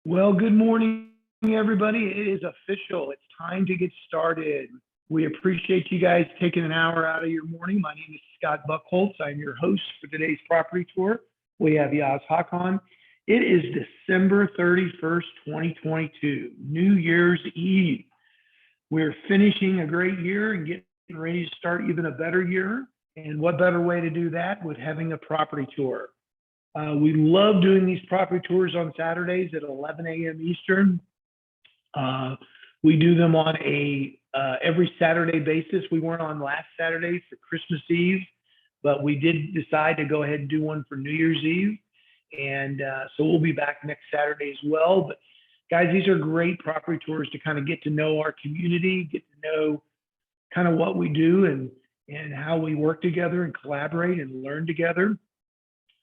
Well, good morning, everybody. It is official. It's time to get started. We appreciate you guys taking an hour out of your morning. My name is Scott Buckholz. I'm your host for today's property tour. We have Yaz Hakan. It is December 31st, 2022, New Year's Eve. We're finishing a great year and getting ready to start even a better year. And what better way to do that with having a property tour? We love doing these property tours on Saturdays at 11 a.m. Eastern. We do them on a every Saturday basis. We weren't on last Saturday for Christmas Eve, but we did decide to go ahead and do one for New Year's Eve. And so we'll be back next Saturday as well. But guys, these are great property tours to kind of get to know our community, get to know kind of what we do and how we work together and collaborate and learn together.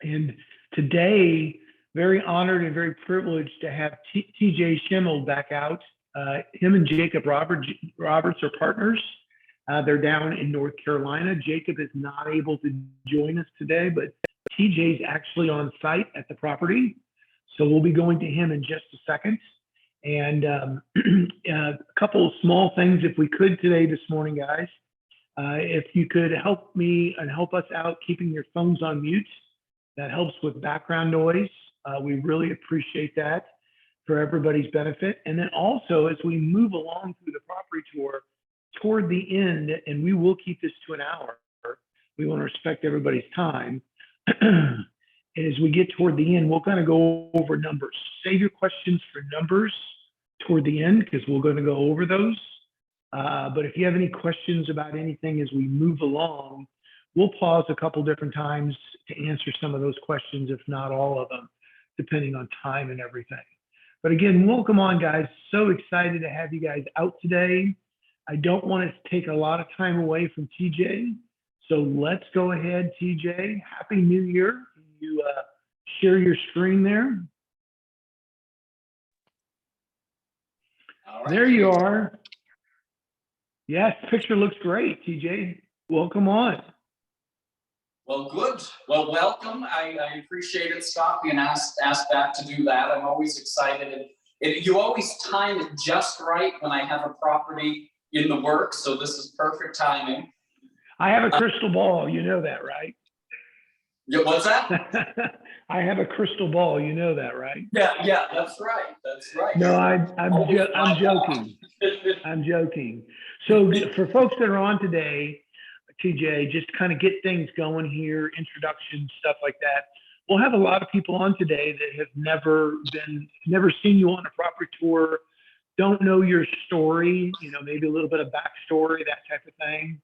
And today, very honored and very privileged to have TJ Schimmel back out. Him and Jacob Roberts are partners. They're down in North Carolina. Jacob is not able to join us today, but TJ's actually on site at the property. So we'll be going to him in just a second. And a couple of small things, if we could today, this morning, guys. If you could help me and help us out keeping your phones on mute. That helps with background noise. We really appreciate that for everybody's benefit. And then also, as we move along through the property tour, toward the end, and we will keep this to an hour, we want to respect everybody's time. As we get toward the end, we're going to go over numbers. Save your questions for numbers toward the end, because we're going to go over those. But if you have any questions about anything as we move along, we'll pause a couple different times to answer some of those questions, if not all of them, depending on time and everything. But again, welcome on, guys. So excited to have you guys out today. I don't want to take a lot of time away from TJ. So let's go ahead, TJ. Happy New Year. Can you share your screen there? All right. There you are. Yes, picture looks great, TJ. Welcome on. Well, good. Well, welcome. I appreciate it, Scott, being asked back to do that. I'm always excited. You always time it just right when I have a property in the works, so this is perfect timing. I have a crystal ball. You know that, right? Yeah, what's that? I have a crystal ball. You know that, right? Yeah, that's right. That's right. No, I'm joking. I'm joking. So for folks that are on today, TJ, just kind of get things going here, introduction, stuff like that. We'll have a lot of people on today that have never seen you on a property tour, don't know your story, maybe a little bit of backstory, that type of thing.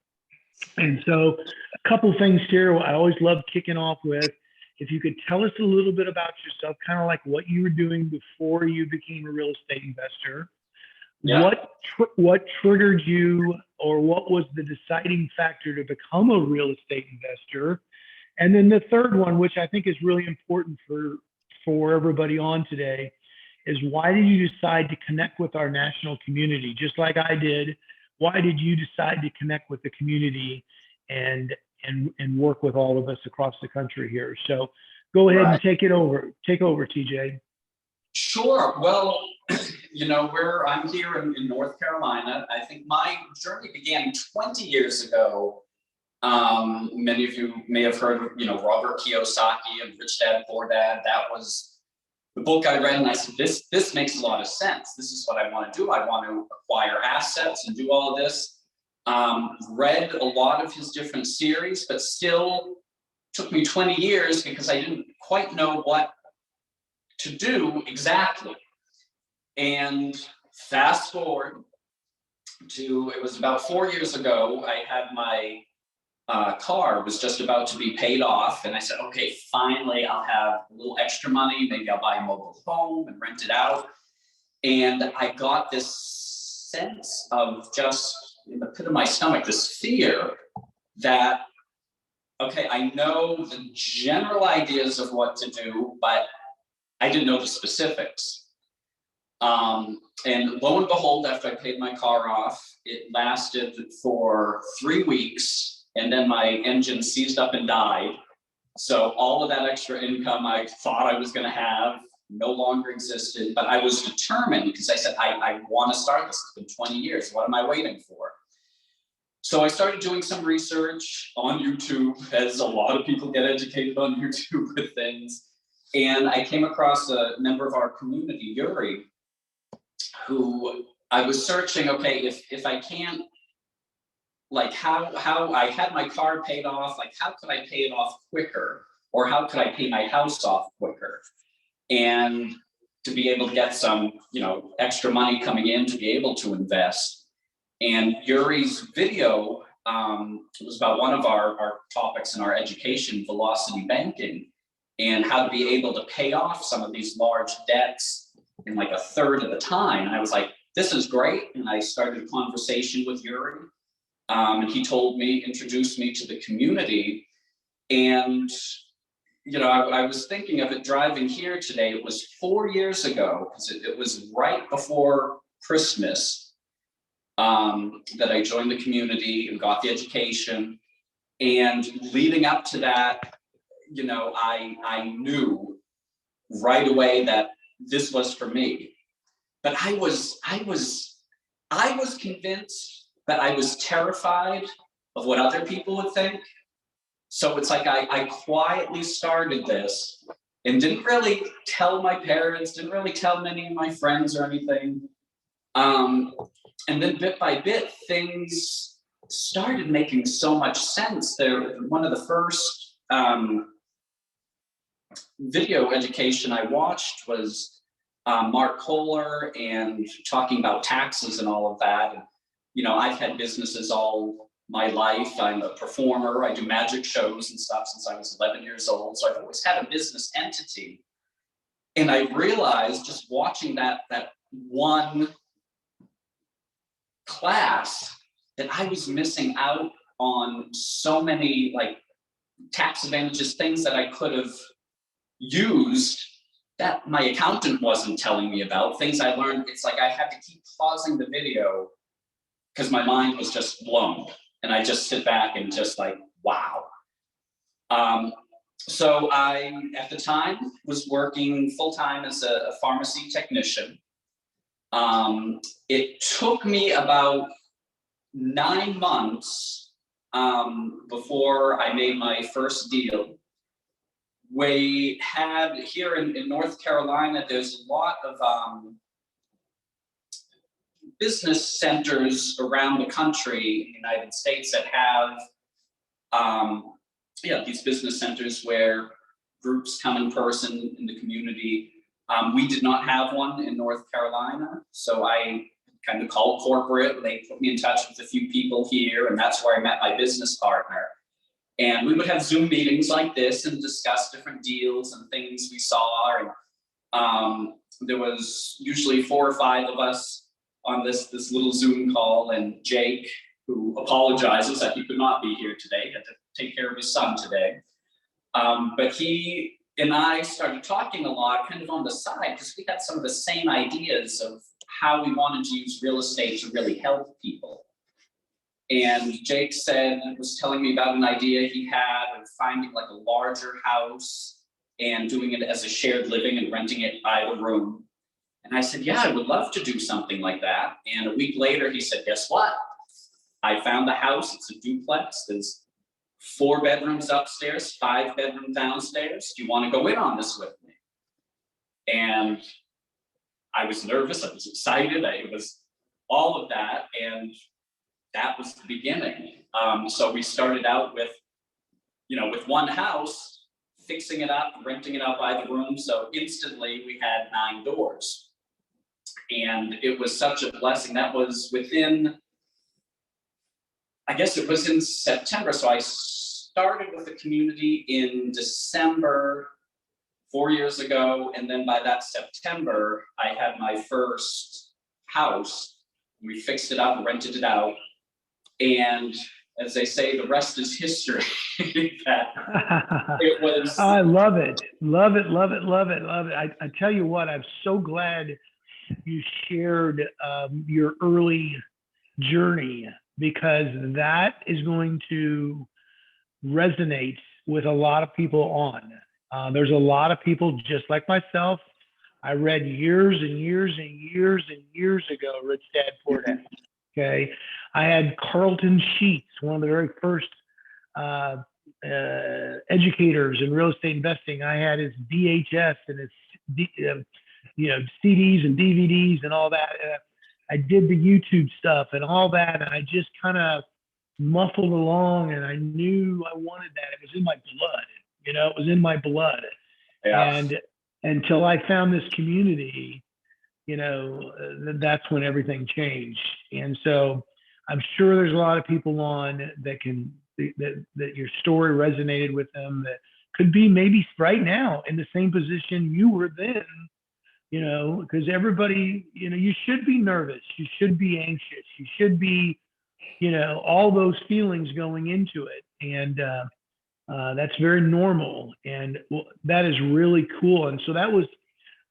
And so a couple things here I always love kicking off with. If you could tell us a little bit about yourself, kind of like what you were doing before you became a real estate investor. Yeah. What triggered you, or what was the deciding factor to become a real estate investor? And then the third one, which I think is really important for everybody on today, is why did you decide to connect with our national community, just like I did? Why did you decide to connect with the community and work with all of us across the country here? So go ahead and take over, TJ. Sure. Well, I'm here in North Carolina. I think my journey began 20 years ago. Many of you may have heard of, Robert Kiyosaki and Rich Dad Poor Dad. That was the book I read, and I said, this makes a lot of sense. This is what I want to do. I want to acquire assets and do all of this. Read a lot of his different series, but still took me 20 years because I didn't quite know what to do exactly. And fast forward to, it was about 4 years ago, I had my car was just about to be paid off, and I said, okay, finally I'll have a little extra money, maybe I'll buy a mobile home and rent it out. And I got this sense of, just in the pit of my stomach, this fear that, okay, I know the general ideas of what to do, but I didn't know the specifics. And lo and behold, after I paid my car off, it lasted for 3 weeks, and then my engine seized up and died. So all of that extra income I thought I was going to have no longer existed, but I was determined because I said, I want to start this. It's been 20 years. What am I waiting for? So I started doing some research on YouTube, as a lot of people get educated on YouTube with things. And I came across a member of our community, Yuri, who I was searching, okay, if I can't, like how I had my car paid off, like how could I pay it off quicker? Or how could I pay my house off quicker? And to be able to get some, extra money coming in to be able to invest. And Yuri's video was about one of our topics in our education, velocity banking, and how to be able to pay off some of these large debts in like a third of the time. And I was like, this is great. And I started a conversation with Yuri. And he introduced me to the community. And, I was thinking of it driving here today. It was 4 years ago, because it was right before Christmas. That I joined the community and got the education. And leading up to that, I knew right away that this was for me. But I was convinced, but I was terrified of what other people would think. So it's like I quietly started this and didn't really tell my parents, didn't really tell many of my friends or anything. And then bit by bit, things started making so much sense. One of the first video education I watched was Mark Kohler and talking about taxes and all of that. And, I've had businesses all my life. I'm a performer. I do magic shows and stuff since I was 11 years old. So I've always had a business entity. And I realized just watching that one class that I was missing out on so many like tax advantages, things that I could have used that my accountant wasn't telling me about, things I learned. It's like I had to keep pausing the video because my mind was just blown. And I just sit back and just like, wow. So I, at the time, was working full-time as a pharmacy technician. It took me about 9 months before I made my first deal. We had here in North Carolina, there's a lot of business centers around the country in the United States that have these business centers where groups come in person in the community. We did not have one in North Carolina, so I kind of called corporate. They put me in touch with a few people here, and that's where I met my business partner. And we would have Zoom meetings like this and discuss different deals and things we saw. And there was usually 4 or 5 of us on this little Zoom call, and Jake, who apologizes that he could not be here today, had to take care of his son today. But he and I started talking a lot kind of on the side because we had some of the same ideas of how we wanted to use real estate to really help people. And Jake was telling me about an idea he had of finding like a larger house and doing it as a shared living and renting it by the room. And I said, yeah, I would love to do something like that. And a week later, he said, guess what? I found the house. It's a duplex. There's 4 bedrooms upstairs, 5 bedrooms downstairs. Do you want to go in on this with me? And I was nervous. I was excited. It was all of that. And that was the beginning. So we started out with one house, fixing it up, renting it out by the room. So instantly we had 9 doors. And it was such a blessing. That was within, I guess it was in September. So I started with the community in December 4 years ago. And then by that September, I had my first house. We fixed it up, rented it out. And as they say, the rest is history. It was. I love it. Love it, love it, love it, love it. I tell you what, I'm so glad you shared your early journey, because that is going to resonate with a lot of people on. There's a lot of people just like myself I read years and years and years and years ago, Rich Dad Poor Dad. Okay. I had Carlton Sheets, one of the very first uh, educators in real estate investing. I had his VHS and his CDs and DVDs and all that. I did the YouTube stuff and all that, and I just kind of muffled along, and I knew I wanted that. It was in my blood. It was in my blood. Yeah. And until I found this community, that's when everything changed. And so I'm sure there's a lot of people on that your story resonated with them, that could be maybe right now in the same position you were then, because everybody, you should be nervous, you should be anxious, you should be, all those feelings going into it. And that's very normal. And that is really cool. And so that was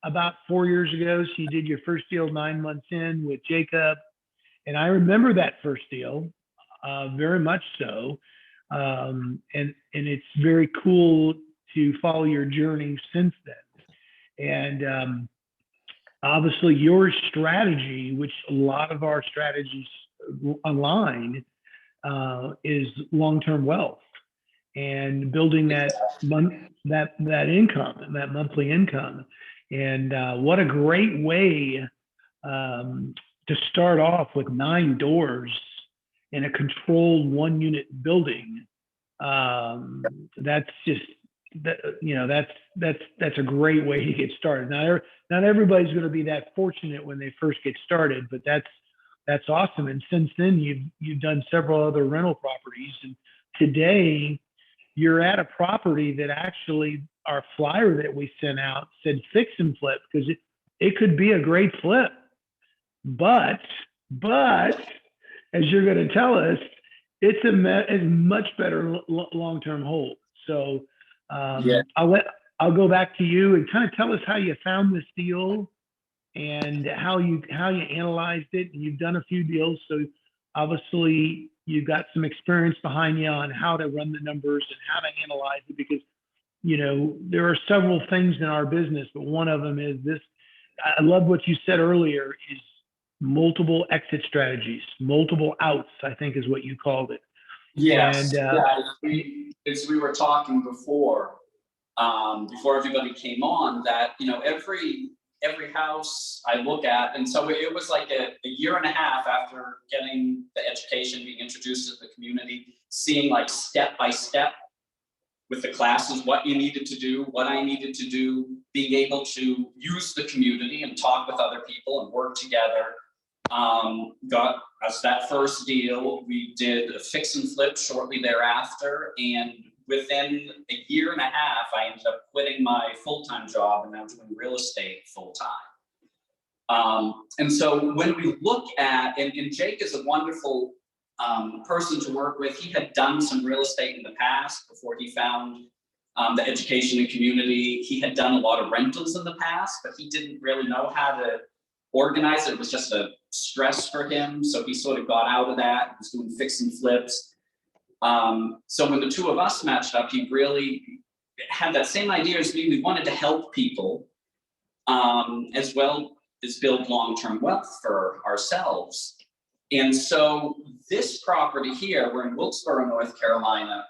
about 4 years ago. So you did your first deal 9 months in with Jacob. And I remember that first deal, very much so. And it's very cool to follow your journey since then. And obviously your strategy, which a lot of our strategies align, is long-term wealth and building that income, that monthly income. And what a great way to start off with 9 doors in a controlled 1-unit building. That's just that's a great way to get started. Not everybody's going to be that fortunate when they first get started, but that's awesome. And since then, you've done several other rental properties, and today you're at a property that actually our flyer that we sent out said fix and flip, because it could be a great flip, but as you're going to tell us, it's a much better long-term hold. So I'll go back to you and kind of tell us how you found this deal and how you analyzed it. And you've done a few deals, so obviously you've got some experience behind you on how to run the numbers and how to analyze it, because there are several things in our business, but one of them is this. I love what you said earlier, is multiple exit strategies, multiple outs, I think is what you called it. Yes. As we were talking before everybody came on, that every house I look at, and so it was like a year and a half after getting the education, being introduced to the community, seeing like step by step with the classes, what you needed to do, what I needed to do, being able to use the community and talk with other people and work together. Got us that first deal. We did a fix and flip shortly thereafter, and within a year and a half, I ended up quitting my full-time job and now doing real estate full-time. And so when we look at, and Jake is a wonderful person to work with. He had done some real estate in the past before he found the education and community. He had done a lot of rentals in the past, but he didn't really know how to organize it. It was just a stress for him. So he sort of got out of that. He was doing fix and flips. So when the two of us matched up, he really had that same idea as me. We wanted to help people as well as build long-term wealth for ourselves. And so this property here, we're in Wilkesboro, North Carolina.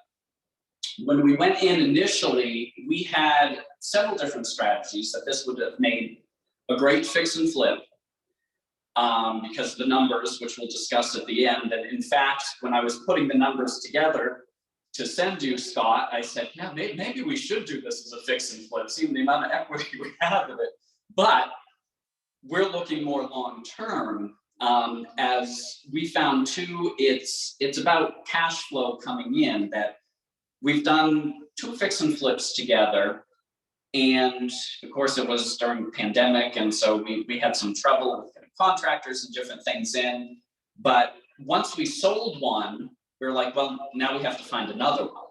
When we went in initially, we had several different strategies that this would have made a great fix and flip because of the numbers, which we'll discuss at the end. And in fact, when I was putting the numbers together to send you, Scott, I said, yeah, maybe we should do this as a fix and flip, seeing the amount of equity we have in it. But we're looking more long-term. As we found too, it's about cash flow coming in, that we've done 2 fix and flips together. And of course it was during the pandemic. And so we had some trouble with contractors and different things in, but once we sold one, we were like, well, now we have to find another one.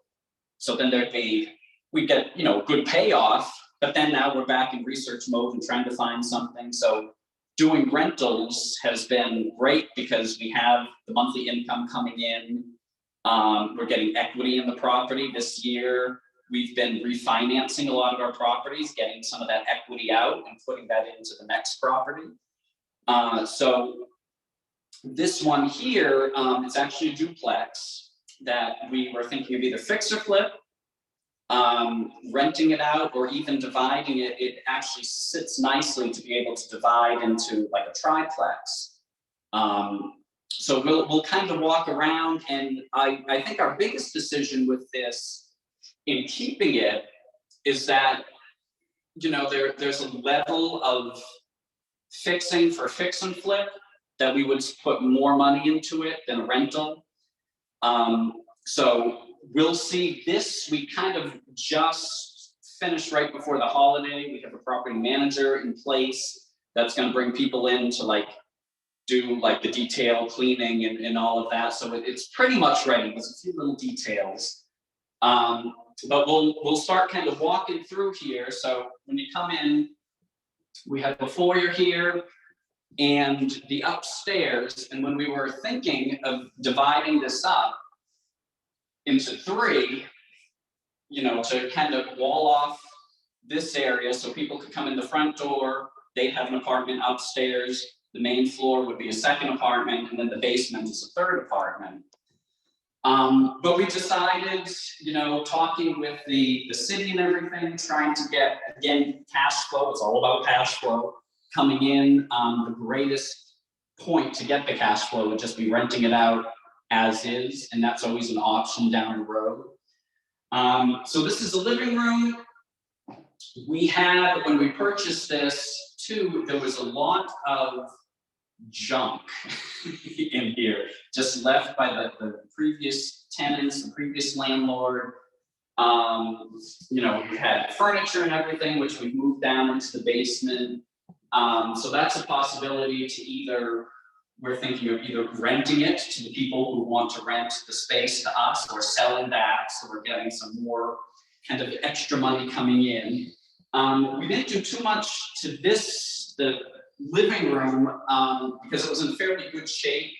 So then we'd get, good payoff, but then now we're back in research mode and trying to find something. So doing rentals has been great because we have the monthly income coming in. We're getting equity in the property this year. we've been refinancing a lot of our properties, getting some of that equity out and putting that into the next property. So this one here, it's actually a duplex that we were thinking of either fix or flip, renting it out, or even dividing it. It actually sits nicely to be able to divide into like a triplex. So we'll kind of walk around, and I think our biggest decision with this in keeping it is that, you know, there's a level of fixing for fix and flip that we would put more money into it than a rental. So we'll see this. We kind of just finished right before the holiday. We have a property manager in place that's going to bring people in to like do like the detail cleaning and all of that. So it's pretty much ready. There's a few little details. But we'll start kind of walking through here. So when you come in, we have the foyer here and the upstairs. And when we were thinking of dividing this up into 3, you know, to kind of wall off this area so people could come in the front door, they'd have an apartment upstairs, the main floor would be a second apartment, and then the basement is a third apartment. But we decided, you know, talking with the city and everything, trying to get, again, cash flow, it's all about cash flow coming in. The greatest point to get the cash flow would just be renting it out as is, and that's always an option down the road. So this is the living room. We had, when we purchased this too, there was a lot of junk in here, just left by the previous tenants, the previous landlord. You know, we had furniture and everything, which we moved down into the basement. So that's a possibility to either, we're thinking of either renting it to the people who want to rent the space to us, or selling that, so we're getting some more kind of extra money coming in. We didn't do too much to this, the living room, because it was in fairly good shape.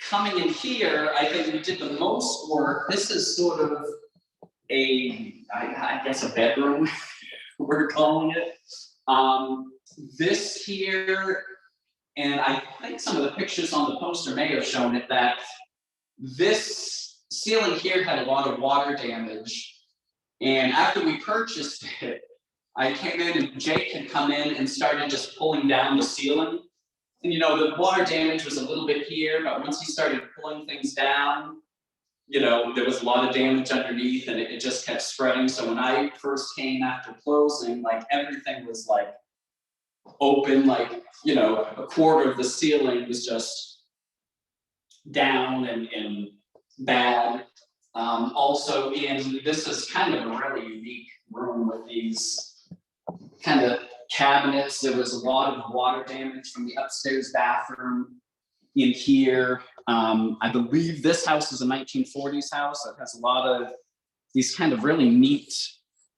Coming in here, I think we did the most work. This is sort of I guess a bedroom, we're calling it. This here, and I think some of the pictures on the poster may have shown it, that this ceiling here had a lot of water damage. And after we purchased it, I came in and Jake had come in and started just pulling down the ceiling. And you know, the water damage was a little bit here, but once he started pulling things down, you know, there was a lot of damage underneath, and it just kept spreading. So when I first came after closing, like everything was like open, like, you know, a quarter of the ceiling was just down and bad. Also, this is kind of a really unique room with these kind of cabinets. There was a lot of water damage from the upstairs bathroom in here. I believe this house is a 1940s house that has a lot of these kind of really neat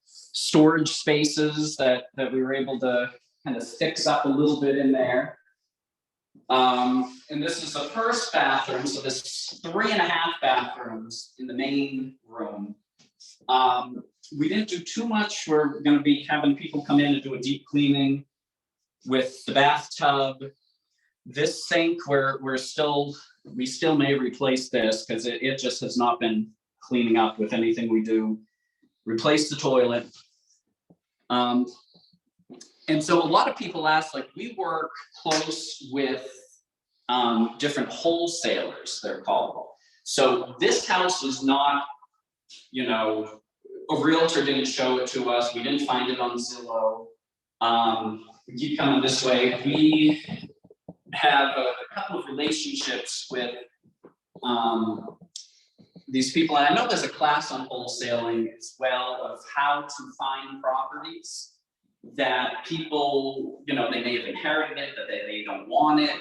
storage spaces that we were able to kind of fix up a little bit in there. And this is the first bathroom, so there's 3.5 bathrooms in the main room. We didn't do too much. We're going to be having people come in and do a deep cleaning with the bathtub. This sink, we still may replace this because it just has not been cleaning up with anything we do. Replace the toilet. And so a lot of people ask, like, we work close with different wholesalers, they're called. So this house is not, you know, a realtor didn't show it to us. We didn't find it on Zillow. We keep coming this way. We have a couple of relationships with these people. And I know there's a class on wholesaling as well of how to find properties that people, you know, they may have inherited it, that they don't want it,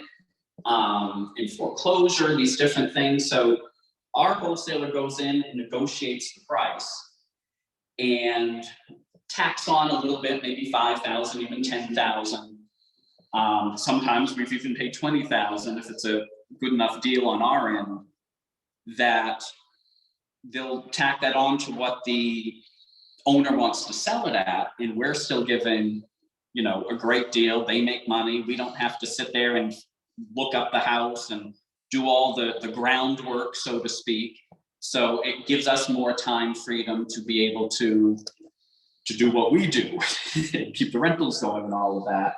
in foreclosure, these different things. So our wholesaler goes in and negotiates the price and tacks on a little bit, maybe 5,000, even 10,000. Sometimes we've even paid 20,000 if it's a good enough deal on our end, that they'll tack that on to what the owner wants to sell it at, and we're still giving, you know, a great deal. They make money. We don't have to sit there and look up the house and do all the groundwork, so to speak. So it gives us more time freedom to be able to do what we do, keep the rentals going and all of that.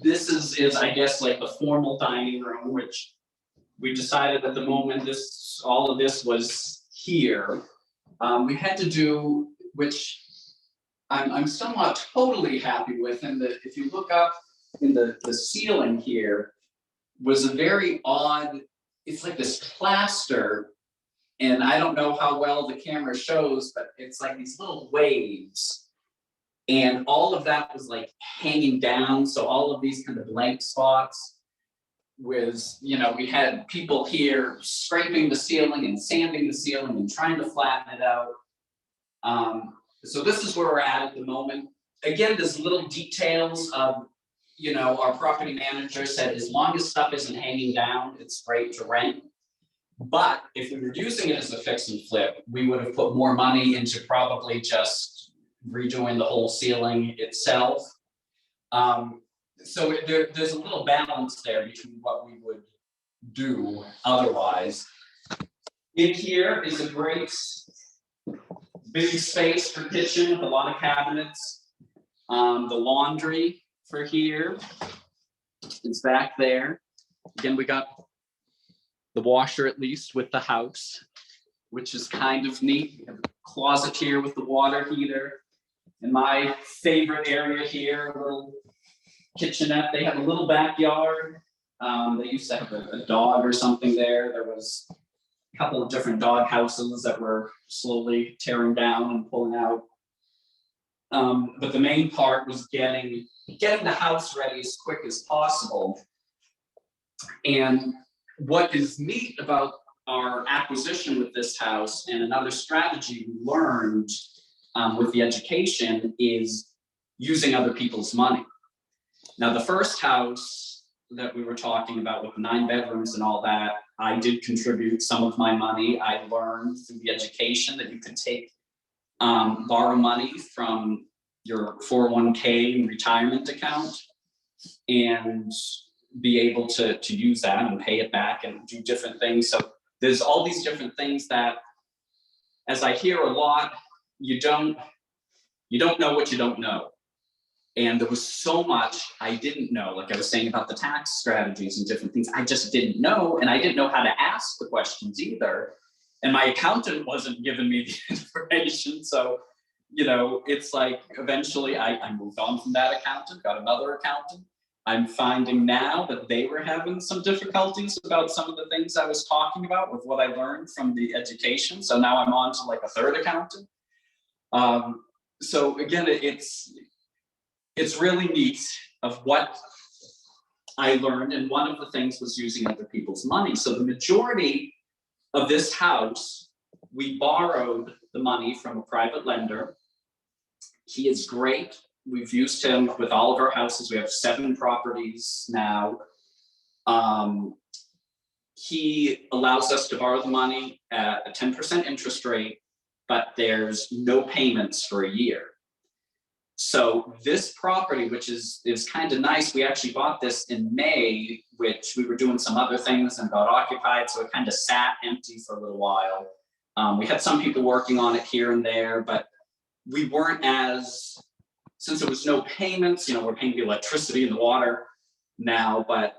This is I guess like the formal dining room, which we decided at the moment all of this was here. We had to do, which I'm still not totally happy with, and if you look up in the ceiling here, was a very odd, it's like this plaster, and I don't know how well the camera shows, but it's like these little waves. And all of that was like hanging down. So all of these kind of blank spots was, you know, we had people here scraping the ceiling and sanding the ceiling and trying to flatten it out. So this is where we're at the moment. Again, there's little details of, you know, our property manager said, as long as stuff isn't hanging down, it's great to rent. But if we were using it as a fix and flip, we would have put more money into probably just redoing the whole ceiling itself. So there's a little balance there between what we would do otherwise. In here is a great big space for kitchen with a lot of cabinets. The laundry for here is back there. Again, we got the washer at least with the house, which is kind of neat. We have a closet here with the water heater. And my favorite area here, a little kitchenette. They have a little backyard. They used to have a dog or something there. There was a couple of different dog houses that were slowly tearing down and pulling out. But the main part was getting the house ready as quick as possible. And what is neat about our acquisition with this house, and another strategy we learned with the education, is using other people's money. Now, the first house that we were talking about with 9 bedrooms and all that, I did contribute some of my money. I learned through the education that you could borrow money from your 401k and retirement account and be able to use that and pay it back and do different things. So there's all these different things that, as I hear a lot, you don't know what you don't know. And there was so much I didn't know, like I was saying about the tax strategies and different things, I just didn't know. And I didn't know how to ask the questions either. And my accountant wasn't giving me the information. So, you know, it's like eventually I moved on from that accountant, got another accountant. I'm finding now that they were having some difficulties about some of the things I was talking about with what I learned from the education. So now I'm on to like a third accountant. So again, it's really neat of what I learned. And one of the things was using other people's money. So the majority of this house, we borrowed the money from a private lender. He is great. We've used him with all of our houses. We have 7 properties now. He allows us to borrow the money at a 10% interest rate, but there's no payments for a year. So this property, which is kind of nice, we actually bought this in May, which we were doing some other things and got occupied, so it kind of sat empty for a little while. We had some people working on it here and there, but we weren't since there was no payments, you know, we're paying the electricity and the water now, but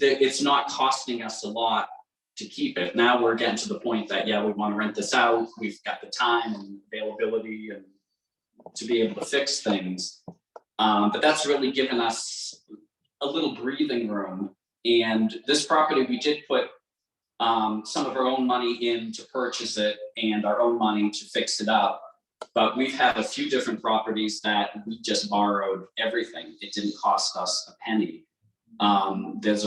it's not costing us a lot to keep it. Now we're getting to the point that, yeah, we want to rent this out. We've got the time and availability and to be able to fix things. But that's really given us a little breathing room. And this property, we did put some of our own money in to purchase it and our own money to fix it up. But we've had a few different properties that we just borrowed everything. It didn't cost us a penny. There's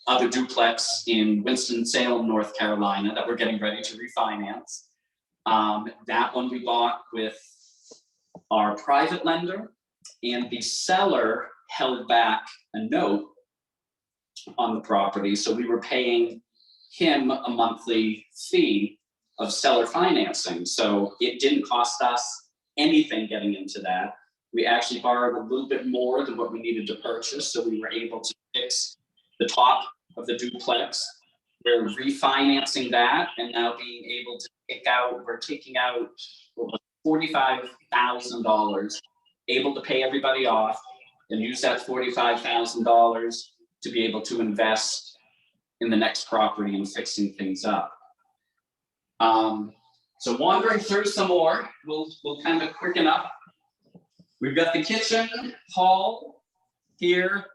other duplex in Winston-Salem, North Carolina that we're getting ready to refinance. That one we bought with our private lender, and the seller held back a note on the property. So we were paying him a monthly fee seller financing. So it didn't cost us anything getting into that. We actually borrowed a little bit more than what we needed to purchase. So we were able to fix the top of the duplex. We're refinancing that and now being able to we're taking out $45,000, able to pay everybody off and use that $45,000 to be able to invest in the next property and fixing things up. So wandering through some more, we'll kind of quicken up. We've got the kitchen, hall here.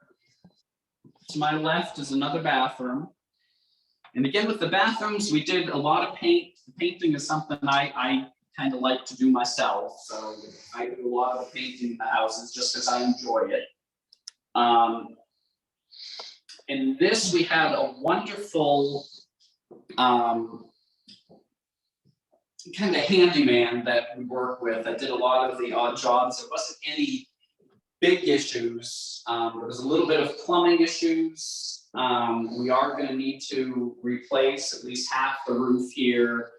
To my left is another bathroom. And again, with the bathrooms, we did a lot of paint. Painting is something I kind of like to do myself. So I do a lot of painting in the houses just because I enjoy it. In this, we had a wonderful kind of handyman that we work with. I did a lot of the odd jobs. There wasn't any big issues. There was a little bit of plumbing issues. We are going to need to replace at least half the roof here,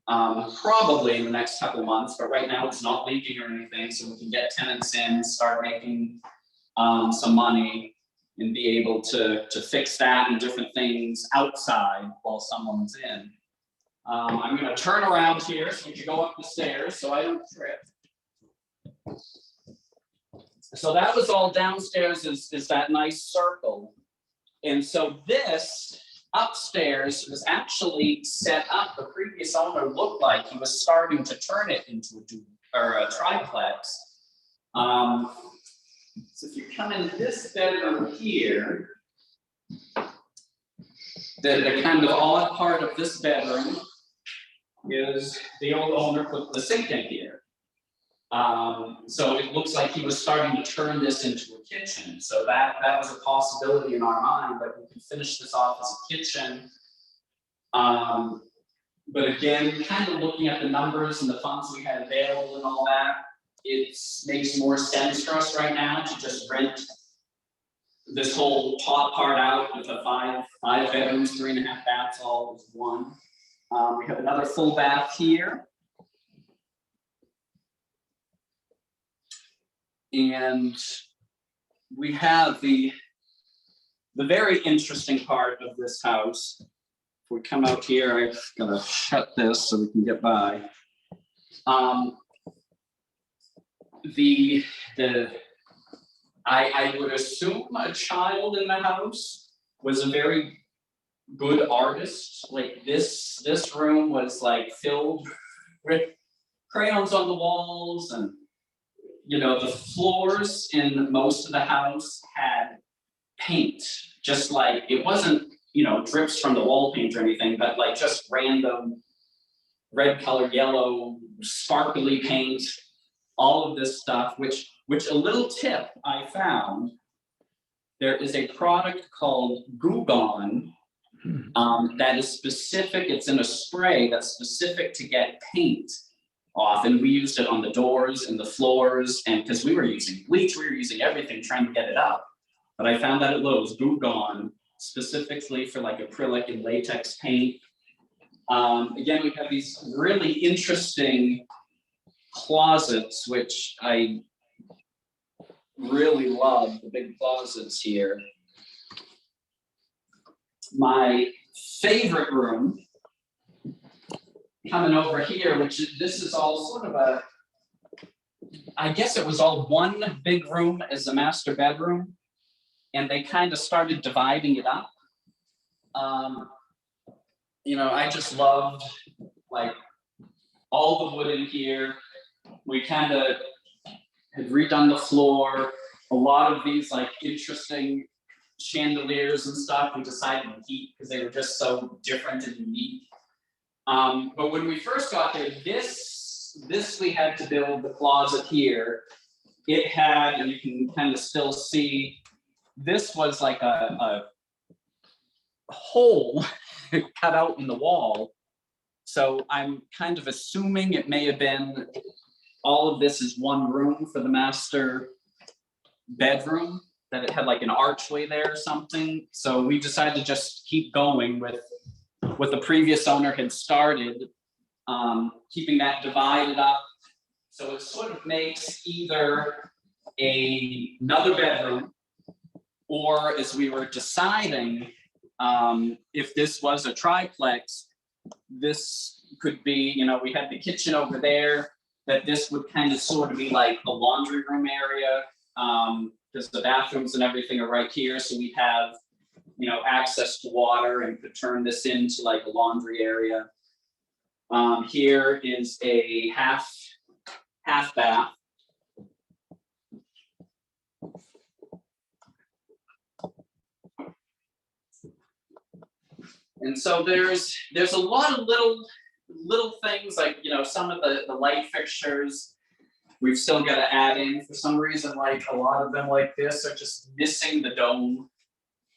probably in the next couple of months, but right now it's not leaking or anything, so we can get tenants in, start making some money and be able to fix that and different things outside while someone's in. I'm going to turn around here so we can go up the stairs so I don't trip. So that was all downstairs is that nice circle. And so this upstairs was actually set up. The previous owner looked like he was starting to turn it into a triplex. So if you come in this bedroom here, the kind of odd part of this bedroom is the old owner put the sink in here. So it looks like he was starting to turn this into a kitchen. So that was a possibility in our mind, that we could finish this off as a kitchen. But again, kind of looking at the numbers and the funds we had available and all that, it makes more sense for us right now to just rent this whole top part out with the five bedrooms, 3.5 baths, all as one. We have another full bath here. And we have the very interesting part of this house. If we come out here, I've got to shut this so we can get by. I would assume a child in the house was a very good artist. Like this room was like filled with crayons on the walls, and the floors in most of the house had paint, just like it wasn't, drips from the wall paint or anything, but like just random red color, yellow, sparkly paint, all of this stuff, which a little tip I found, there is a product called Goo Gone that is specific. It's in a spray that's specific to get paint off, and we used it on the doors and the floors, and because we were using bleach, we were using everything trying to get it up. But I found that at Lowe's, Goo Gone, specifically for like acrylic and latex paint. Again, we have these really interesting closets, which I really love, the big closets here. My favorite room, coming over here, this is all sort of I guess it was all one big room as a master bedroom, and they kind of started dividing it up. I just loved like all the wood in here. We kind of had redone the floor. A lot of these like interesting chandeliers and stuff we decided to keep because they were just so different and unique. But when we first got there, this we had to build the closet here. It had, and you can kind of still see, this was like a hole cut out in the wall. So I'm kind of assuming it may have been, all of this is one room for the master bedroom, that it had like an archway there or something. So we decided to just keep going with what the previous owner had started. keeping that divided up. So it sort of makes either another bedroom, or as we were deciding, if this was a triplex, this could be, you know, we had the kitchen over there, that this would kind of sort of be like a laundry room area, because the bathrooms and everything are right here. So we have, you know, access to water and could turn this into like a laundry area. Here is a half bath. And so there's a lot of little things, like, you know, some of the light fixtures we've still got to add in. For some reason, like a lot of them like this are just missing the dome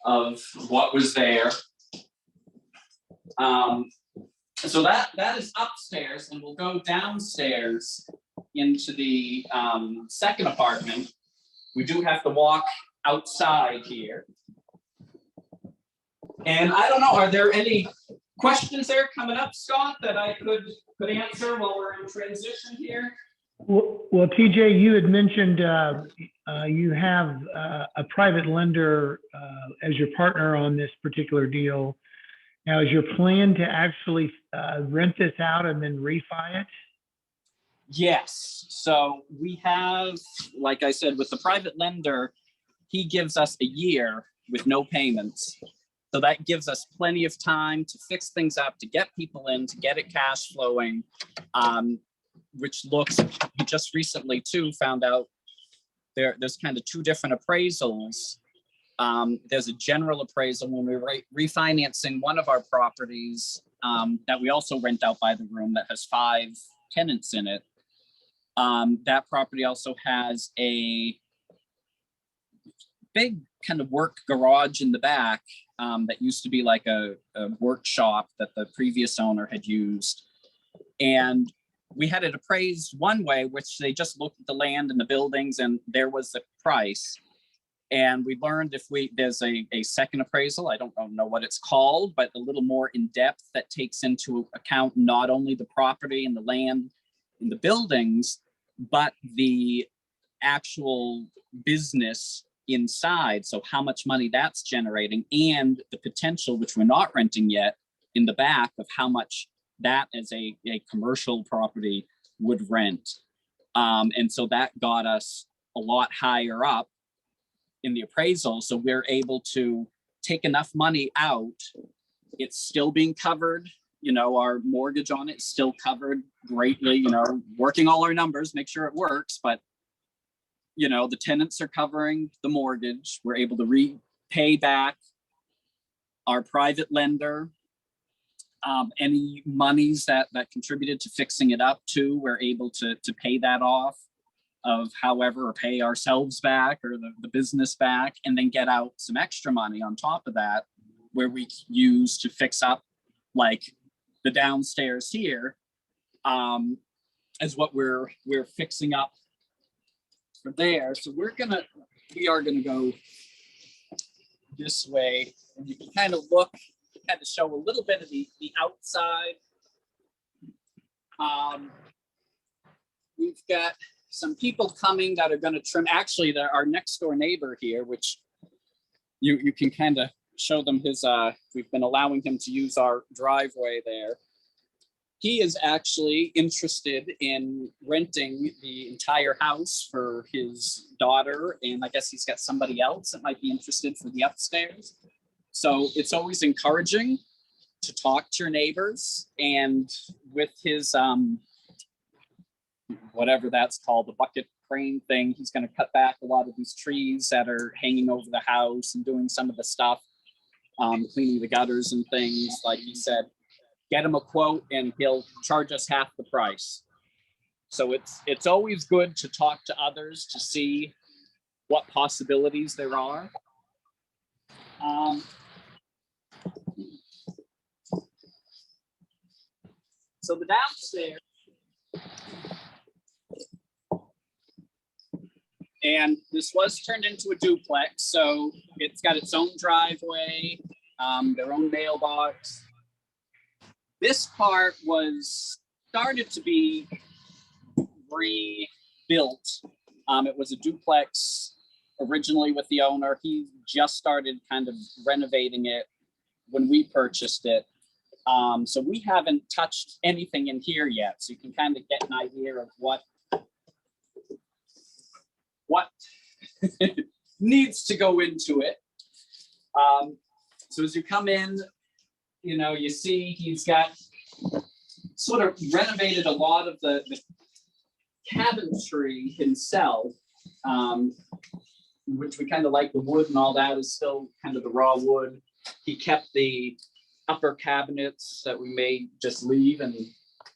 of what was there. So that is upstairs, and we'll go downstairs into the second apartment. We do have to walk outside here. And I don't know, are there any questions there coming up, Scott, that I could answer while we're in transition here? Well, TJ, you had mentioned you have a private lender as your partner on this particular deal. Now, is your plan to actually rent this out and then refi it? Yes. So we have, like I said, with the private lender, he gives us a year with no payments. So that gives us plenty of time to fix things up, to get people in, to get it cash flowing, which looks, we just recently too found out there's kind of two different appraisals. There's a general appraisal when we're refinancing one of our properties that we also rent out by the room that has 5 tenants in it. That property also has a big kind of work garage in the back that used to be like a workshop that the previous owner had used. And we had it appraised one way, which they just looked at the land and the buildings and there was the price. And we learned there's a second appraisal, I don't know what it's called, but a little more in depth that takes into account not only the property and the land and the buildings, but the actual business inside. So how much money that's generating and the potential, which we're not renting yet, in the back of how much that as a commercial property would rent. And so that got us a lot higher up in the appraisal. So we're able to take enough money out. It's still being covered. You know, our mortgage on it is still covered greatly, you know, working all our numbers, make sure it works. But, you know, the tenants are covering the mortgage. We're able to repay back our private lender. Any monies that contributed to fixing it up too, we're able to pay that off of however, or pay ourselves back or the business back, and then get out some extra money on top of that where we use to fix up like the downstairs here as what we're fixing up for there. So we are gonna go this way, and you can kind of look, kind of show a little bit of the outside. We've got some people coming that are going to trim. Actually, our next door neighbor here, which you can kind of show them his, we've been allowing him to use our driveway there. He is actually interested in renting the entire house for his daughter, and I guess he's got somebody else that might be interested for the upstairs. So it's always encouraging to talk to your neighbors, and with his whatever that's called, the bucket crane thing, he's going to cut back a lot of these trees that are hanging over the house and doing some of the stuff, cleaning the gutters and things. Like he said, get him a quote and he'll charge us half the price. So it's always good to talk to others to see what possibilities there are. So the downstairs, and this was turned into a duplex, so it's got its own driveway, their own mailbox. This part was started to be rebuilt. It was a duplex originally with the owner. He just started kind of renovating it when we purchased it. So we haven't touched anything in here yet. So you can kind of get an idea of what needs to go into it. So as you come in, you know, you see he's got sort of renovated a lot of the cabinetry himself, which we kind of like. The wood and all that is still kind of the raw wood. He kept the upper cabinets that we may just leave and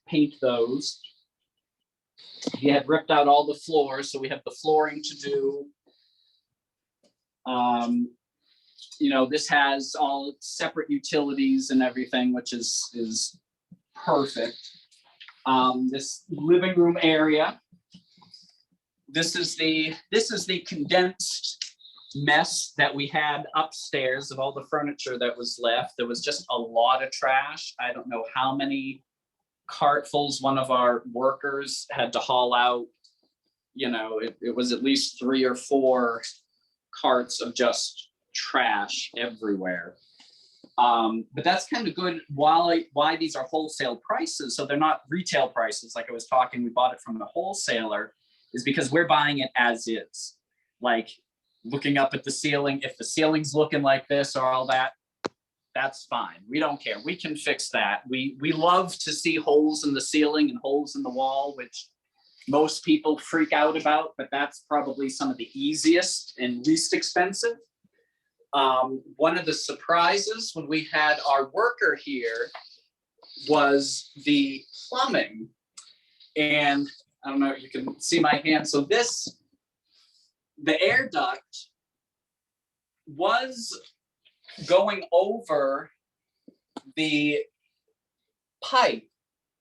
paint those. He had ripped out all the floors, so we have the flooring to do. You know, this has all separate utilities and everything, which is perfect. This living room area. This is the condensed mess that we had upstairs of all the furniture that was left. There was just a lot of trash. I don't know how many cartfuls one of our workers had to haul out. You know, it was at least 3 or 4 carts of just trash everywhere. But that's kind of good. Why these are wholesale prices, so they're not retail prices. Like I was talking, we bought it from a wholesaler, is because we're buying it as is. Like looking up at the ceiling, if the ceiling's looking like this or all that, that's fine. We don't care. We can fix that. We love to see holes in the ceiling and holes in the wall, which most people freak out about, but that's probably some of the easiest and least expensive. One of the surprises when we had our worker here was the plumbing. And I don't know if you can see my hand. So the air duct was going over, the pipe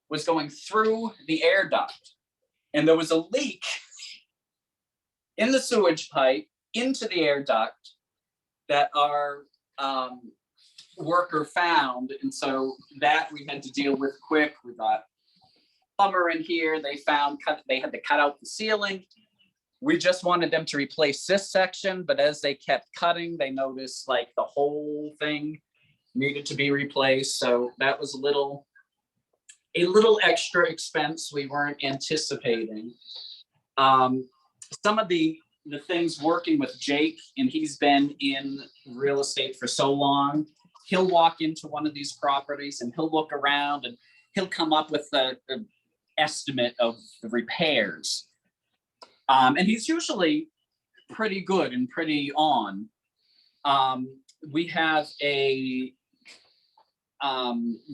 was going through the air duct. And there was a leak in the sewage pipe into the air duct that our worker found. And so that we had to deal with quick. We got plumber in here. They had to cut out the ceiling. We just wanted them to replace this section, but as they kept cutting, they noticed like the whole thing needed to be replaced. So that was a little extra expense we weren't anticipating. Some of the things working with Jake, and he's been in real estate for so long, he'll walk into one of these properties and he'll look around and he'll come up with the estimate of the repairs. And he's usually pretty good and pretty on. We have a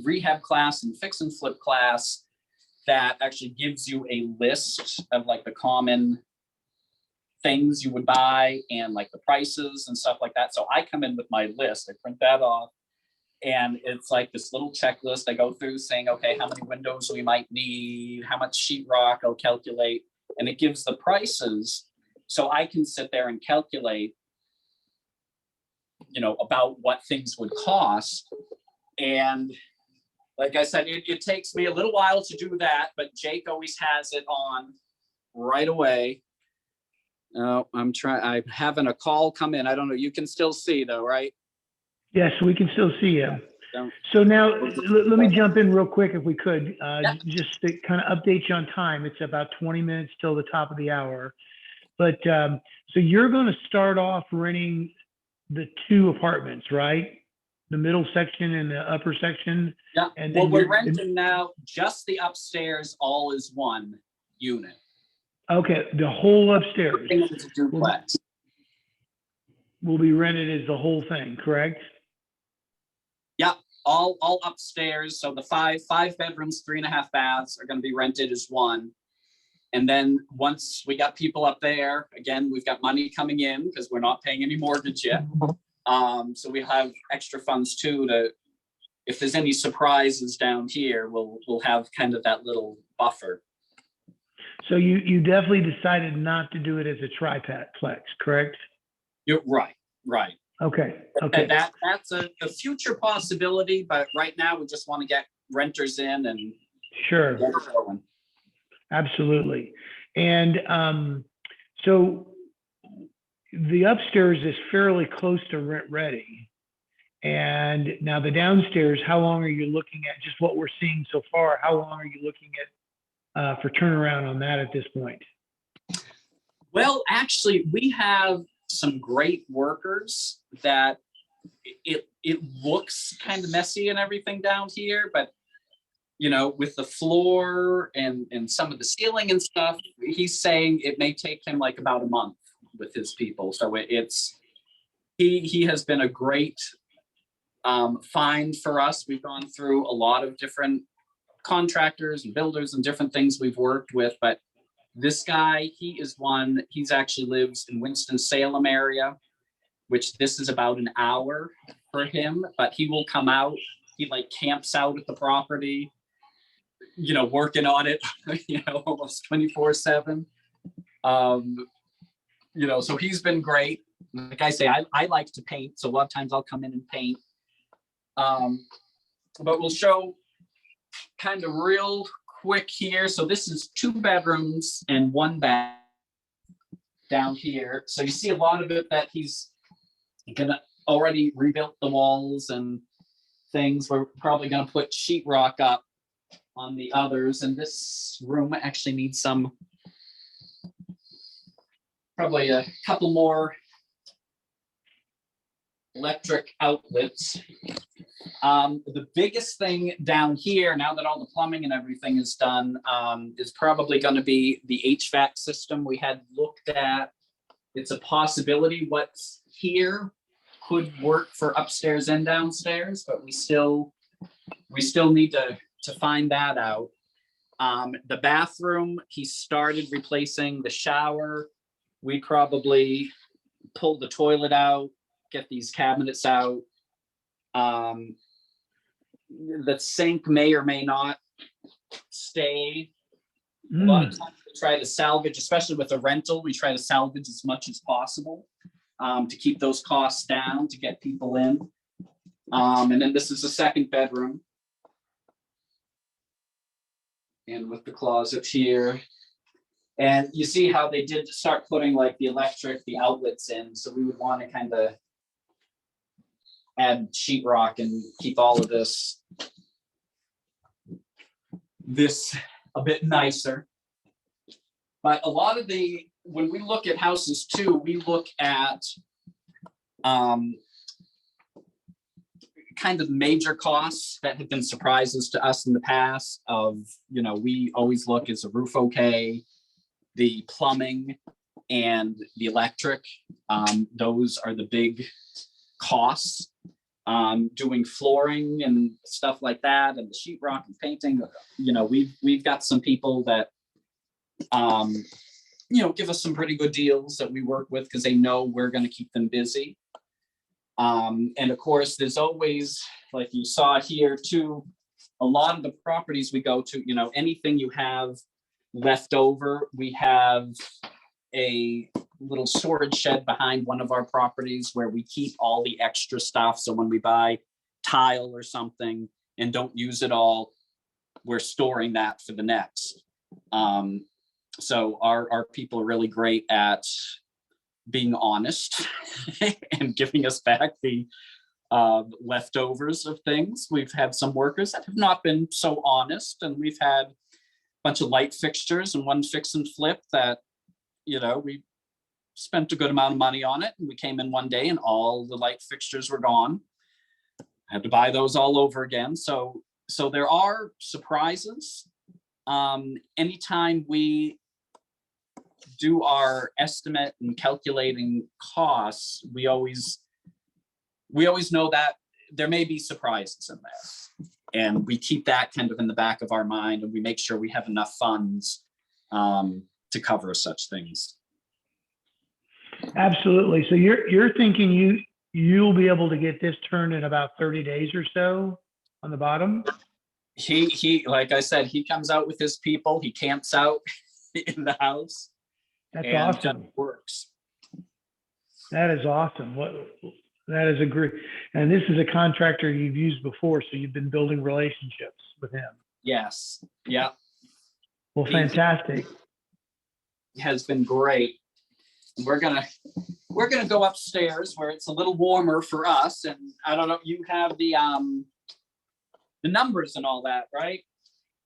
rehab class and fix and flip class that actually gives you a list of like the common things you would buy and like the prices and stuff like that. So I come in with my list, I print that off, and it's like this little checklist I go through saying, okay, how many windows we might need, how much sheetrock, I'll calculate, and it gives the prices. So I can sit there and calculate, you know, about what things would cost. And like I said, it takes me a little while to do that, but Jake always has it on right away. Oh, I'm having a call come in. I don't know. You can still see though, right? Yes, we can still see you. So now let me jump in real quick if we could, just to kind of update you on time. It's about 20 minutes till the top of the hour. But so you're going to start off renting the 2 apartments, right? The middle section and the upper section. Yeah. And well, we're renting now just the upstairs, all is one unit. Okay, the whole upstairs It's a duplex. will be rented as the whole thing, correct? Yeah, all upstairs. So the five bedrooms, 3.5 baths are going to be rented as one. And then once we got people up there, again, we've got money coming in because we're not paying any mortgage yet. So we have extra funds too to, if there's any surprises down here, we'll have kind of that little buffer. So you definitely decided not to do it as a triplex, correct? You're right. Okay. That's a future possibility, but right now we just want to get renters in and Sure. get going. Absolutely. And so the upstairs is fairly close to rent ready. And now the downstairs, how long are you looking at, just what we're seeing so far? How long are you looking at for turnaround on that at this point? Well, actually, we have some great workers that it looks kind of messy and everything down here, but you know, with the floor and some of the ceiling and stuff, he's saying it may take him like about a month with his people. So he has been a great find for us. We've gone through a lot of different contractors and builders and different things we've worked with, but this guy, he's actually lives in Winston-Salem area, which this is about an hour for him, but he will come out. He like camps out at the property, you know, working on it, you know, almost 24/7. You know, so he's been great. Like I say, I like to paint, so a lot of times I'll come in and paint. But we'll show kind of real quick here. So this is 2 bedrooms and 1 bath down here. So you see a lot of it that he's gonna already rebuilt the walls and things. We're probably gonna put sheetrock up on the others, and this room actually needs probably a couple more electric outlets. The biggest thing down here, now that all the plumbing and everything is done, is probably going to be the HVAC system we had looked at. It's a possibility what's here could work for upstairs and downstairs, but we still need to find that out. The bathroom, he started replacing the shower. We probably pull the toilet out, get these cabinets out. The sink may or may not stay. A lot of times we try to salvage, especially with a rental, we try to salvage as much as possible to keep those costs down, to get people in. And then this is the 2nd bedroom. And with the closet here. And you see how they did start putting like the electric, the outlets in. So we would want to kind of add sheetrock and keep all of this a bit nicer. But a lot of when we look at houses too, we look at kind of major costs that have been surprises to us in the past of, you know, we always look, is the roof okay? The plumbing and the electric, those are the big costs. Doing flooring and stuff like that, and the sheetrock and painting, you know, we've got some people that, you know, give us some pretty good deals that we work with because they know we're going to keep them busy. And of course, there's always, like you saw here too, a lot of the properties we go to, you know, anything you have left over, we have a little storage shed behind one of our properties where we keep all the extra stuff. So when we buy tile or something and don't use it all, we're storing that for the next. So our people are really great at being honest and giving us back the leftovers of things. We've had some workers that have not been so honest, and we've had a bunch of light fixtures and one fix and flip that, you know, we spent a good amount of money on it, and we came in one day and all the light fixtures were gone. I had to buy those all over again. So there are surprises. Anytime we do our estimate and calculating costs, we always know that there may be surprises in there, and we keep that kind of in the back of our mind, and we make sure we have enough funds to cover such things. Absolutely. So you're thinking you'll be able to get this turned in about 30 days or so on the bottom? He like I said, he comes out with his people, he camps out in the house. That's and awesome. just works. That is awesome. That is a great, and this is a contractor you've used before, so you've been building relationships with him. Yes, yeah, Well, fantastic. has been great. We're gonna go upstairs where it's a little warmer for us, and I don't know, you have the numbers and all that, right?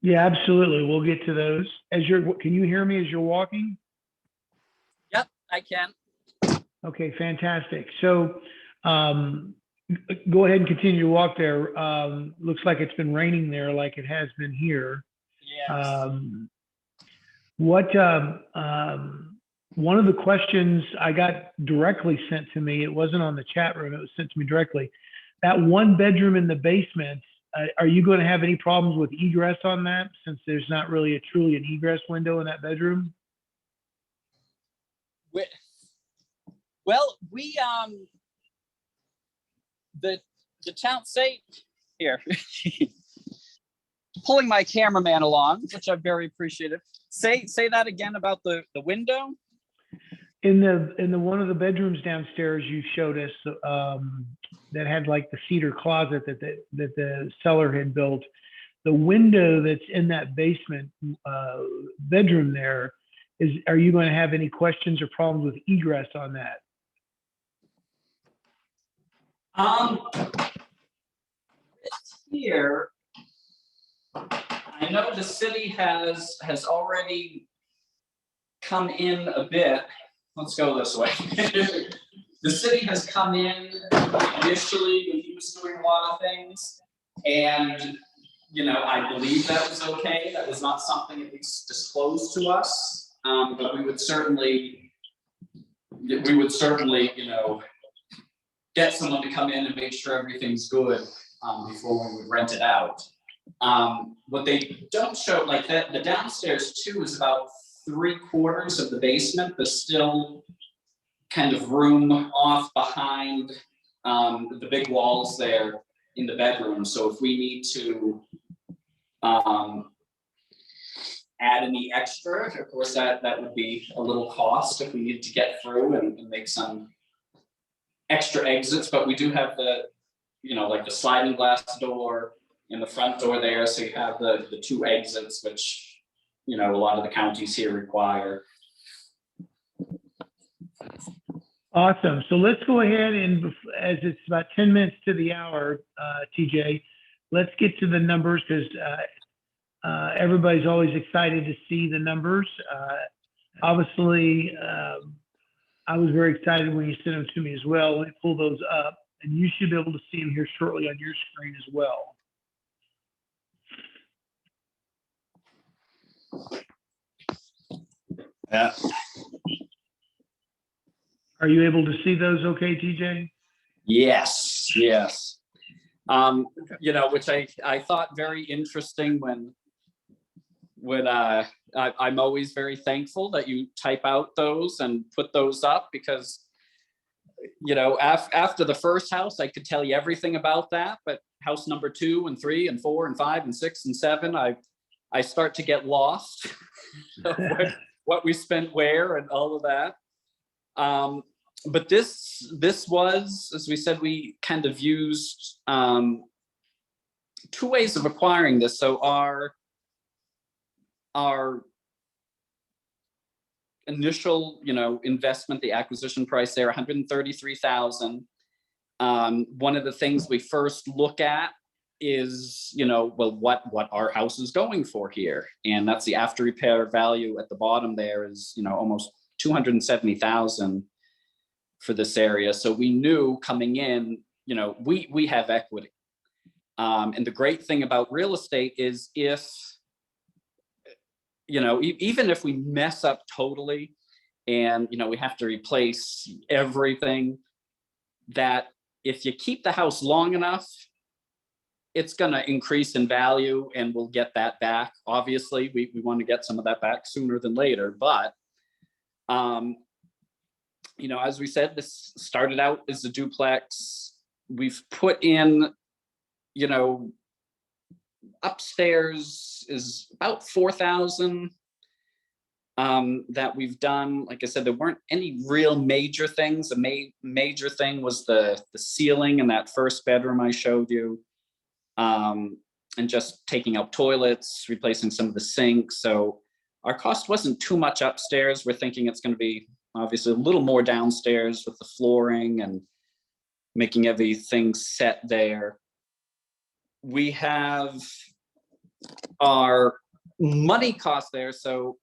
Yeah, absolutely. We'll get to those. Can you hear me as you're walking? Yep, I can. Okay, fantastic. So, go ahead and continue to walk there. Looks like it's been raining there like it has been here. Yes. One of the questions I got directly sent to me, it wasn't on the chat room, it was sent to me directly. That one bedroom in the basement, are you going to have any problems with egress on that, since there's not really truly an egress window in that bedroom? Well, the town say here, pulling my cameraman along, which I'm very appreciative. Say that again about the window. In the one of the bedrooms downstairs, you showed us that had like the cedar closet that the seller had built. The window that's in that basement bedroom there are you going to have any questions or problems with egress on that? Here, I know the city has already come in a bit. Let's go this way. The city has come in initially when he was doing a lot of things, and I believe that was okay. That was not something at least disclosed to us, but we would certainly, get someone to come in and make sure everything's good before we would rent it out. What they don't show, like that, the downstairs too is about 3/4 of the basement. There's still kind of room off behind the big walls there in the bedroom. So if we need to add any extra, of course, that would be a little cost if we needed to get through and make some extra exits. But we do have the, like the sliding glass door in the front door there. So you have the 2 exits, which, a lot of the counties here require. Awesome. So let's go ahead and, as it's about 10 minutes to the hour, TJ, let's get to the numbers, because everybody's always excited to see the numbers. Obviously, I was very excited when you sent them to me as well. Let me pull those up, and you should be able to see them here shortly on your screen as well. Yeah. Are you able to see those okay, TJ? Yes. Which I thought very interesting when I'm always very thankful that you type out those and put those up, because after the first house I could tell you everything about that, but house number 2 and 3 and 4 and 5 and 6 and 7, I start to get lost what we spent where and all of that. But this was, as we said, we kind of used 2 ways of acquiring this. So our initial, investment, the acquisition price there, $133,000. One of the things we first look at is, well, what our house is going for here, and that's the after repair value at the bottom there is, almost $270,000 for this area. So we knew coming in, we have equity. And the great thing about real estate is if, even if we mess up totally and, we have to replace everything, that if you keep the house long enough, it's going to increase in value and we'll get that back. Obviously, we want to get some of that back sooner than later. But, as we said, this started out as a duplex. We've put in, upstairs is about 4,000 that we've done. Like I said, there weren't any real major things. The major thing was the ceiling in that first bedroom I showed you. and just taking out toilets, replacing some of the sinks. So our cost wasn't too much upstairs. We're thinking it's going to be obviously a little more downstairs with the flooring and making everything set there. We have our money cost there. So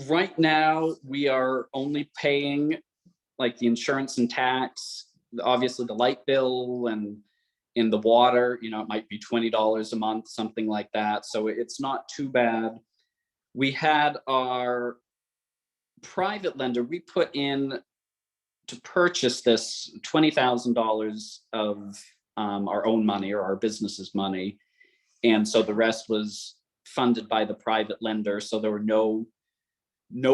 right now we are only paying like the insurance and tax, obviously the light bill and in the water, you know, it might be $20 a month, something like that. So it's not too bad. We had our private lender, we put in to purchase this $20,000 of our own money or our business's money. And so the rest was funded by the private lender. So there were no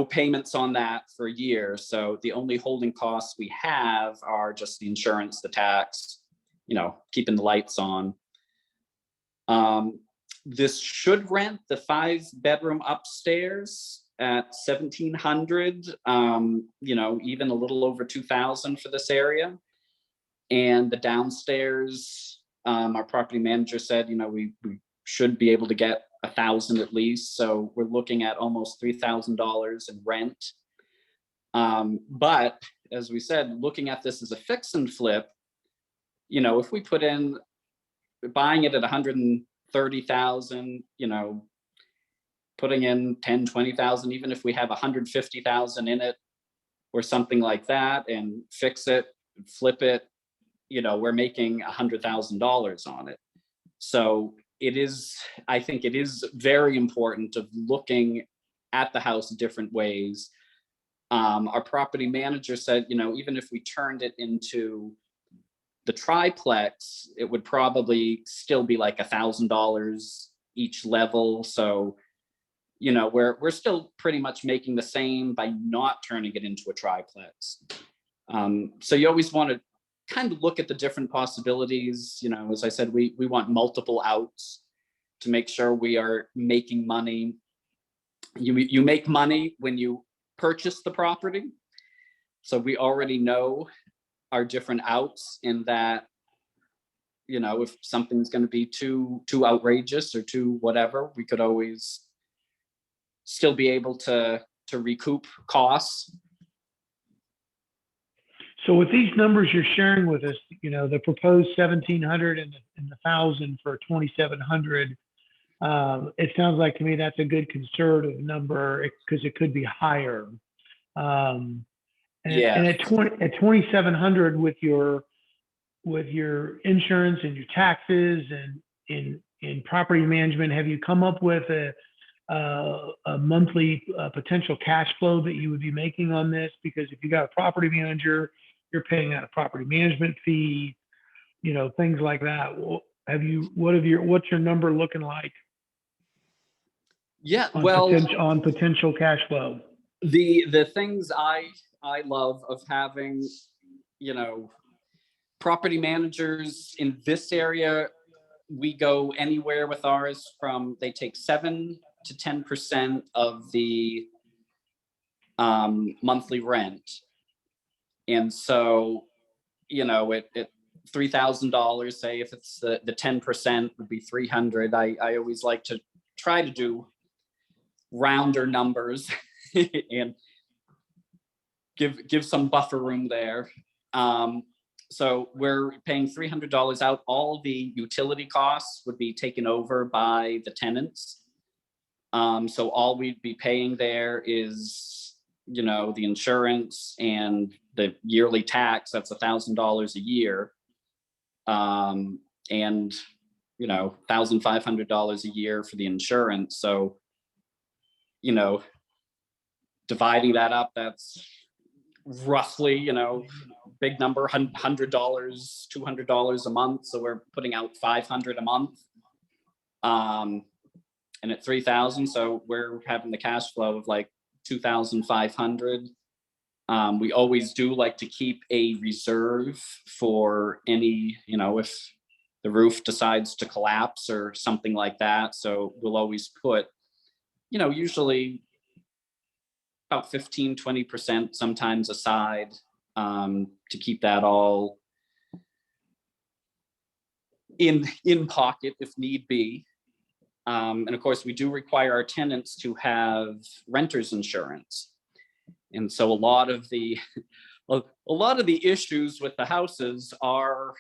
payments on that for a year. So the only holding costs we have are just the insurance, the tax, you know, keeping the lights on. This should rent the 5-bedroom upstairs at $1,700, you know, even a little over $2,000 for this area. And the downstairs, our property manager said, you know, we should be able to get $1,000 at least. So we're looking at almost $3,000 in rent. But as we said, looking at this as a fix and flip, you know, if we put in buying it at 130,000, you know, putting in 10, 20,000, even if we have 150,000 in it or something like that and fix it, flip it, you know, we're making $100,000 on it. So it is, I think it is very important of looking at the house different ways. Our property manager said, you know, even if we turned it into the triplex, it would probably still be like $1,000 each level. So, you know, we're still pretty much making the same by not turning it into a triplex. So you always want to kind of look at the different possibilities. You know, as I said, we want multiple outs to make sure we are making money. You make money when you purchase the property. So we already know our different outs in that, you know, if something's going to be too outrageous or too whatever, we could always still be able to recoup costs. So with these numbers you're sharing with us, you know, the proposed 1,700 and the 1,000 for 2,700, it sounds like to me that's a good conservative number because it could be higher. And at 2,700 with your insurance and your taxes and in property management, have you come up with a monthly potential cash flow that you would be making on this? Because if you got a property manager, you're paying out a property management fee, you know, things like that. What's your number looking like? Yeah, On potential cash flow. The things I love of having, you know, property managers in this area, we go anywhere with ours from, they take 7 to 10% of the monthly rent. And so, you know, it $3,000, say if it's the 10% would be 300. I always like to try to do rounder numbers and give some buffer room there. So we're paying $300 out. All the utility costs would be taken over by the tenants. So all we'd be paying there is, you know, the insurance and the yearly tax. That's $1,000 a year. And, you know, $1,500 a year for the insurance. So, you know, dividing that up, that's roughly, you know, big number, $100, $200 a month. So we're putting out $500 a month. And at 3,000, so we're having the cash flow of like 2,500. We always do like to keep a reserve for any, you know, if the roof decides to collapse or something like that. So we'll always put, you know, usually about 15, 20% sometimes aside to keep that all in pocket if need be. And of course, we do require our tenants to have renter's insurance. And so a lot of the issues with the houses are,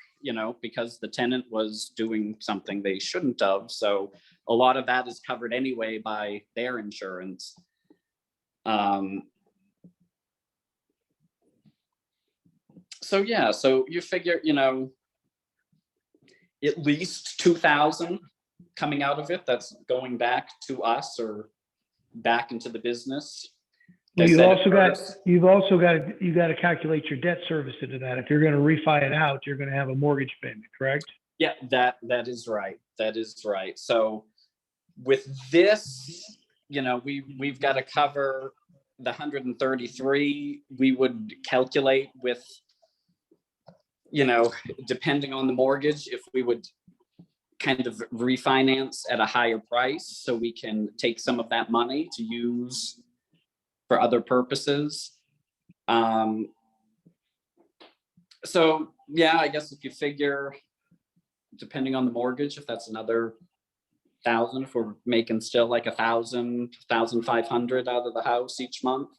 because the tenant was doing something they shouldn't have. So a lot of that is covered anyway by their insurance. So yeah, so you figure, at least 2,000 coming out of it. That's going back to us or back into the business. Well, you got to calculate your debt service into that. If you're going to refi it out, you're going to have a mortgage payment, correct? Yeah, that is right. That is right. So with this, we've got to cover the 133. We would calculate with, depending on the mortgage, if we would kind of refinance at a higher price so we can take some of that money to use for other purposes. So yeah, I guess if you figure, depending on the mortgage, if that's another 1,000, if we're making still like 1,000, 1,500 out of the house each month.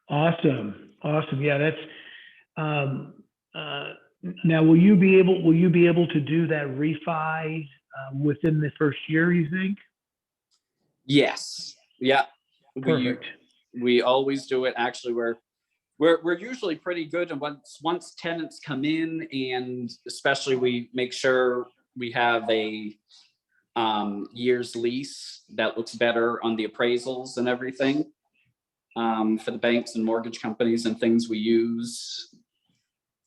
Awesome. Yeah, that's now will you be able to do that refi within the first year, you think? Yes. Yeah. Perfect. We always do it. Actually, we're usually pretty good. And once tenants come in, and especially we make sure we have a year's lease that looks better on the appraisals and everything for the banks and mortgage companies and things we use.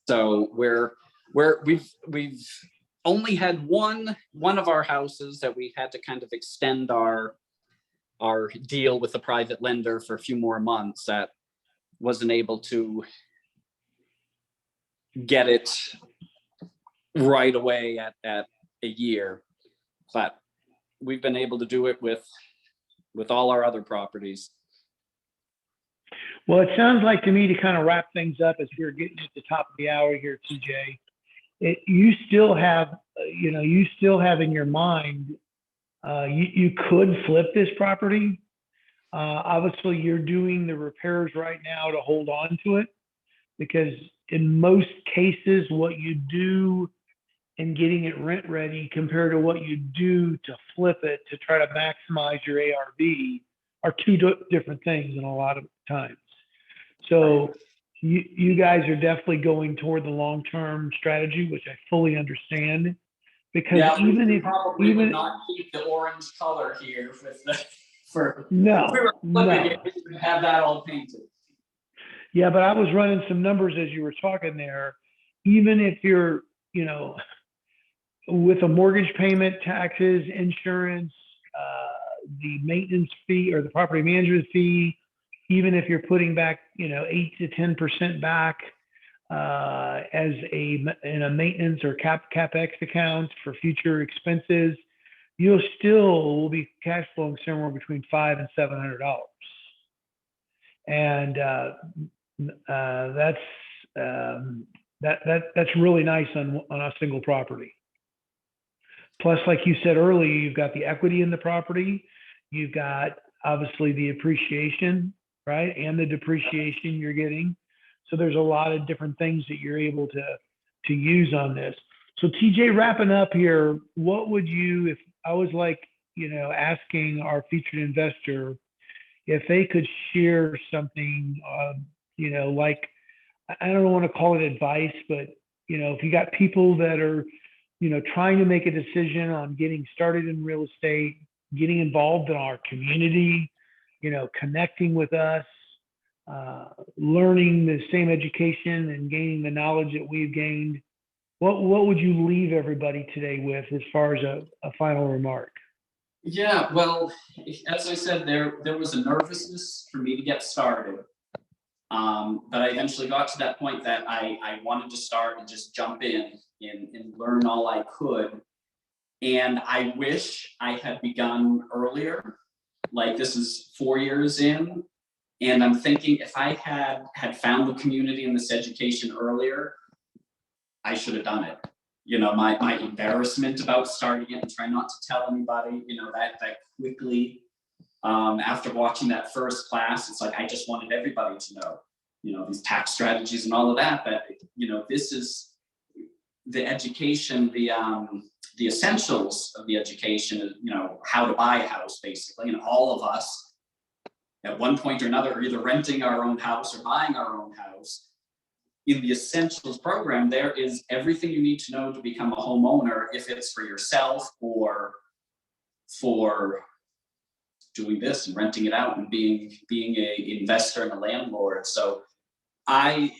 So we've only had one of our houses that we had to kind of extend our deal with a private lender for a few more months that wasn't able to get it right away at a year, but we've been able to do it with all our other properties. Well, it sounds like to me, to kind of wrap things up as we're getting at the top of the hour here, TJ, you still have in your mind, you could flip this property. Obviously, you're doing the repairs right now to hold on to it, because in most cases, what you do in getting it rent ready compared to what you do to flip it to try to maximize your ARV are two different things in a lot of times. So you guys are definitely going toward the long-term strategy, which I fully understand. Because yeah, even if probably would not keep the orange color here with the no, if we were flipping it, we would have that all painted. Yeah, but I was running some numbers as you were talking there. Even if you're, with a mortgage payment, taxes, insurance, the maintenance fee or the property management fee, even if you're putting back, 8 to 10% back as in a maintenance or capex account for future expenses, you'll still be cash flowing somewhere between $500 and $700, and that's really nice on a single property. Plus, like you said earlier, you've got the equity in the property, you've got obviously the appreciation, right, and the depreciation you're getting. So there's a lot of different things that you're able to use on this. So TJ, wrapping up here, what would you, if I was like, asking our featured investor if they could share something, like, I don't want to call it advice, but, if you got people that are, trying to make a decision on getting started in real estate, getting involved in our community, connecting with us, learning the same education and gaining the knowledge that we've gained, what would you leave everybody today with as far as a final remark? Yeah, well, as I said, there was a nervousness for me to get started. But I eventually got to that point that I wanted to start and just jump in and learn all I could. And I wish I had begun earlier. Like, this is 4 years in. And I'm thinking if I had found the community and this education earlier, I should have done it. You know, my embarrassment about starting it and trying not to tell anybody, you know, that quickly, after watching that first class, it's like, I just wanted everybody to know, you know, these tax strategies and all of that, you know, this is the education, the essentials of the education, you know, how to buy a house basically. And all of us at one point or another are either renting our own house or buying our own house. In the essentials program, there is everything you need to know to become a homeowner, if it's for yourself or for doing this and renting it out and being a investor and a landlord. So I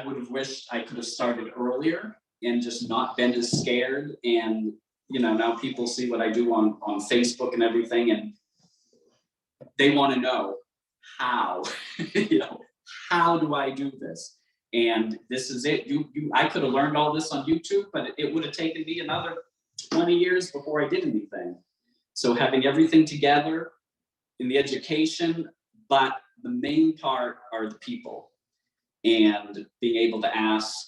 would have wished I could have started earlier and just not been as scared. And, you know, now people see what I do on Facebook and everything, and they want to know how, you know, how do I do this? And this is it. I could have learned all this on YouTube, but it would have taken me another 20 years before I did anything. So having everything together in the education, but the main part are the people, and being able to ask,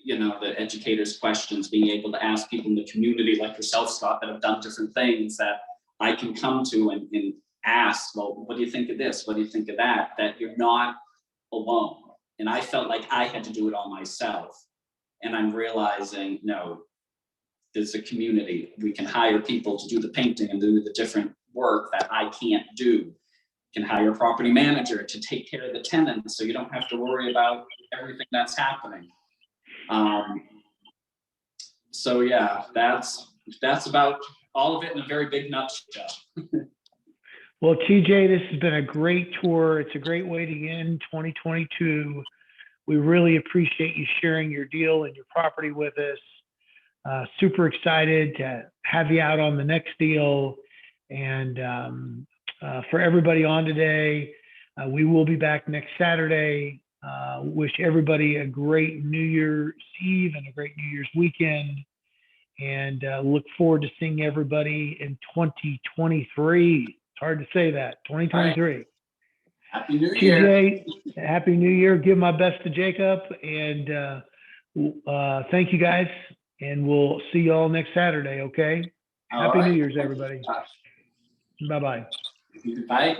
you know, the educators questions, being able to ask people in the community like yourself, Scott, that have done different things that I can come to and ask, well, what do you think of this? What do you think of that? That you're not alone. And I felt like I had to do it all myself. And I'm realizing, no, there's a community. We can hire people to do the painting and do the different work that I can't do. You can hire a property manager to take care of the tenants, so you don't have to worry about everything that's happening. So yeah, that's about all of it in a very big nutshell. Well, TJ, this has been a great tour. It's a great way to end 2022. We really appreciate you sharing your deal and your property with us. Super excited to have you out on the next deal. And for everybody on today, we will be back next Saturday. Wish everybody a great New Year's Eve and a great New Year's weekend. And look forward to seeing everybody in 2023. Hard to say that, 2023. Right. Happy New Year. TJ, Happy New Year. Give my best to Jacob, and thank you guys, and we'll see you all next Saturday, okay? Happy New Year's, everybody. Bye-bye. Bye.